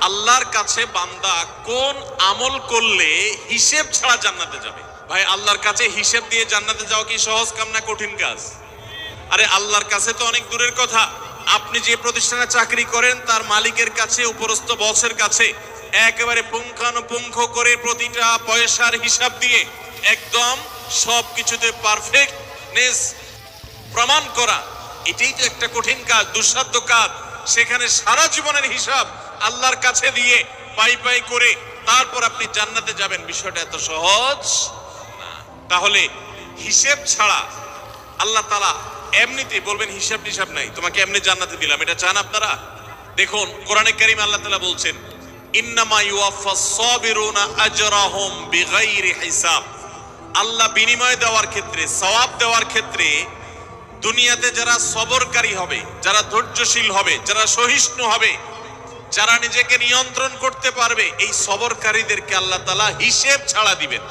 আল্লাহর কাছে বান্দা কোন আমল করলে হিসেব ছাড়া জান্নাতে যাবে? ভাই, আল্লাহর কাছে হিসেব দিয়ে জান্নাতে যাওয়া কি সহজ কাম না কঠিন কাজ? আরে আল্লাহর কাছে তো অনেক দূরের কথা। আপনি যে প্রতিষ্ঠানে চাকরি করেন তার মালিকের কাছে, উপরস্থ বসের কাছে একেবারে পুঙ্খানুপুঙ্খ করে প্রতিটা পয়সার হিসাব দিয়ে একদম সবকিছুতে পারফেক্টনেস প্রমাণ করা, এটাই তো একটা কঠিন কাজ, দুঃসাধ্য কাজ। সেখানে সারা জীবনের হিসাব আল্লাহর কাছে দিয়ে পাই পাই করে তারপর আপনি জান্নাতে যাবেন, বিষয়টা এত সহজ না। তাহলে হিসেব ছাড়া আল্লাহ তাআলা এমনিতে বলবেন হিসাব টিসাব নাই, তোমাকে এমনি জান্নাতে দিলাম, এটা চান আপনারা? দেখুন কোরআনে কারীম আল্লাহ তাআলা বলছেন, ইন্নামা ইউওয়াফাস সাবিরুনা আজরাহুম বিগাইরি হিসাব। আল্লাহ বিনিময় দেওয়ার ক্ষেত্রে, সওয়াব দেওয়ার ক্ষেত্রে দুনিয়াতে যারা সবরকারী হবে, যারা ধৈর্যশীল হবে, যারা সহিষ্ণু হবে, যারা নিজেকে নিয়ন্ত্রণ করতে পারবে, এই সবরকারীদেরকে আল্লাহ তাআলা হিসেব ছাড়া দিবেন।